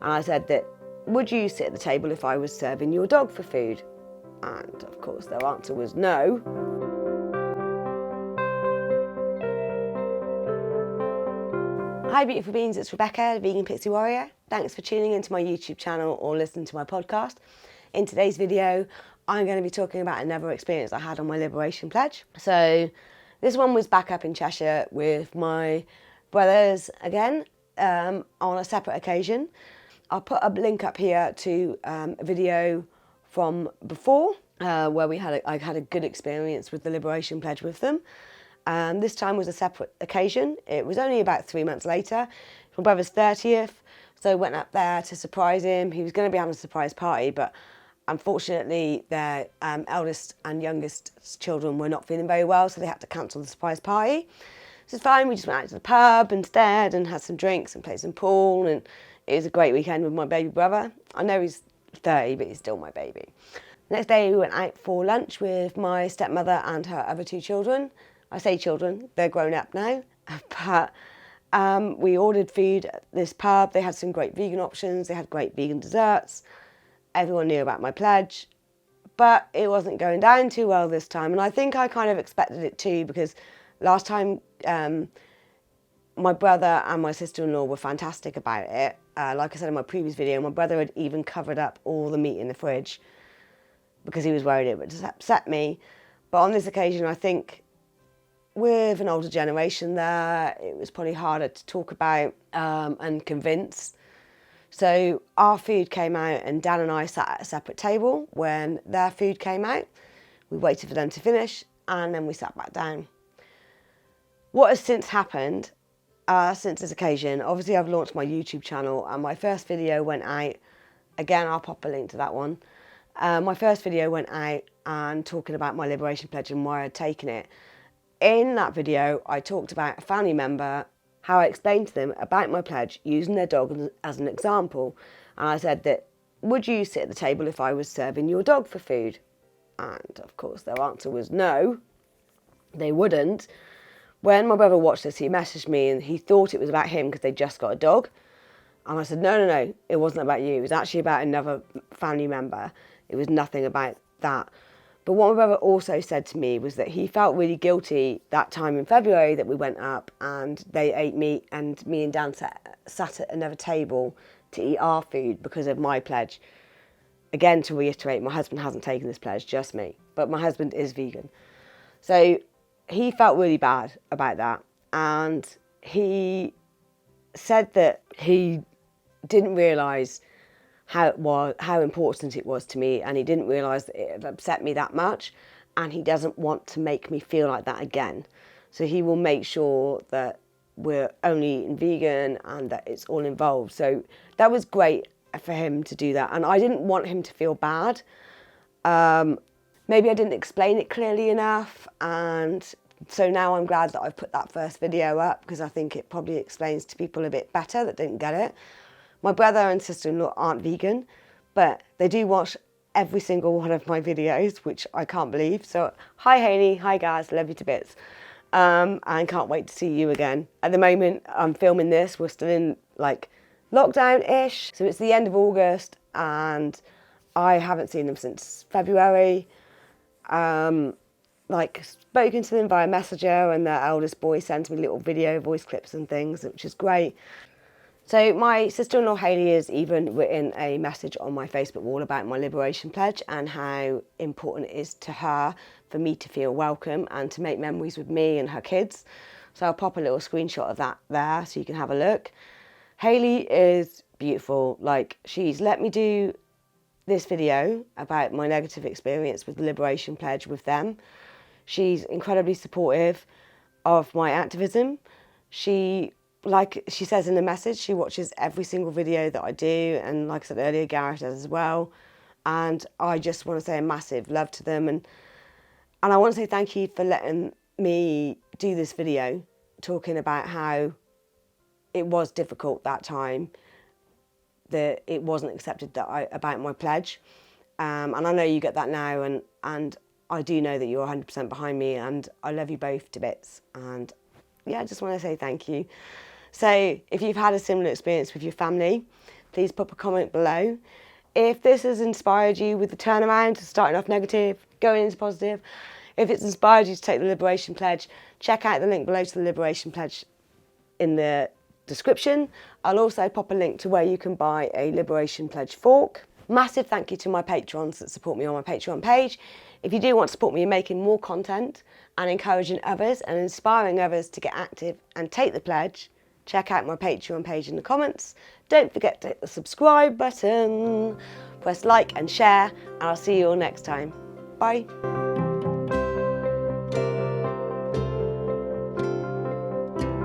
And I said that, would you sit at the table if I was serving your dog for food? And of course their answer was no. Hi beautiful beings, it's Rebecca, the Vegan Pixie Warrior. Thanks for tuning into my YouTube channel or listening to my podcast. In today's video, I'm going to be talking about another experience I had on my Liberation Pledge. So this one was back up in Cheshire with my brothers again, on a separate occasion. I'll put a link up here to a video from before where I had a good experience with the Liberation Pledge with them. This time was a separate occasion. It was only about 3 months later, my brother's 30th, so I went up there to surprise him. He was going to be having a surprise party, but unfortunately their eldest and youngest children were not feeling very well, so they had to cancel the surprise party. So it's fine, we just went out to the pub instead and had some drinks and played some pool, and it was a great weekend with my baby brother. I know he's 30, but he's still my baby. The next day we went out for lunch with my stepmother and her other 2 children. I say children, they're grown up now, but we ordered food at this pub. They had some great vegan options, they had great vegan desserts. Everyone knew about my pledge, but it wasn't going down too well this time, and I think I kind of expected it too, because last time my brother and my sister-in-law were fantastic about it. Like I said in my previous video, my brother had even covered up all the meat in the fridge because he was worried it would just upset me. But on this occasion, I think with an older generation there, it was probably harder to talk about and convince. So our food came out and Dan and I sat at a separate table when their food came out. We waited for them to finish and then we sat back down. What has since happened since this occasion, obviously I've launched my YouTube channel and my first video went out. Again, I'll pop a link to that one. My first video went out and talking about my Liberation Pledge and why I'd taken it. In that video, I talked about a family member, how I explained to them about my pledge using their dog as an example. And I said that, would you sit at the table if I was serving your dog for food? And of course their answer was no, they wouldn't. When my brother watched this, he messaged me and he thought it was about him because they just got a dog. And I said, no, it wasn't about you. It was actually about another family member. It was nothing about that. But what my brother also said to me was that he felt really guilty that time in February that we went up and they ate meat and me and Dan sat at another table to eat our food because of my pledge. Again, to reiterate, my husband hasn't taken this pledge, just me. But my husband is vegan. So he felt really bad about that. And he said that he didn't realise how important it was to me, and he didn't realise that it had upset me that much, and he doesn't want to make me feel like that again. So he will make sure that we're only eating vegan and that it's all involved. So that was great for him to do that, and I didn't want him to feel bad. Maybe I didn't explain it clearly enough, and so now I'm glad that I've put that first video up because I think it probably explains to people a bit better that didn't get it. My brother and sister-in-law aren't vegan, but they do watch every single one of my videos, which I can't believe. So, hi Hayley, hi guys, love you to bits. And can't wait to see you again. At the moment, I'm filming this, we're still in like lockdown-ish. So it's the end of August and I haven't seen them since February. Like spoken to them via Messenger and their eldest boy sends me little video voice clips and things, which is great. So my sister-in-law Hayley has even written a message on my Facebook wall about my Liberation Pledge and how important it is to her for me to feel welcome and to make memories with me and her kids. So I'll pop a little screenshot of that there so you can have a look. Hayley is beautiful. Like, she's let me do this video about my negative experience with the Liberation Pledge with them. She's incredibly supportive of my activism. Like she says in the message, she watches every single video that I do, and like I said earlier, Gareth does as well. And I just want to say a massive love to them, and I want to say thank you for letting me do this video, talking about how it was difficult that time, that it wasn't accepted about my pledge. And I know you get that now, and I do know that you're 100% behind me, and I love you both to bits. And yeah, I just want to say thank you. So if you've had a similar experience with your family, please pop a comment below. If this has inspired you with the turnaround, starting off negative, going into positive, if it's inspired you to take the Liberation Pledge, check out the link below to the Liberation Pledge in the description. I'll also pop a link to where you can buy a Liberation Pledge fork. Massive thank you to my patrons that support me on my Patreon page. If you do want to support me in making more content and encouraging others and inspiring others to get active and take the pledge, check out my Patreon page in the comments. Don't forget to hit the subscribe button, press like and share, and I'll see you all next time. Bye.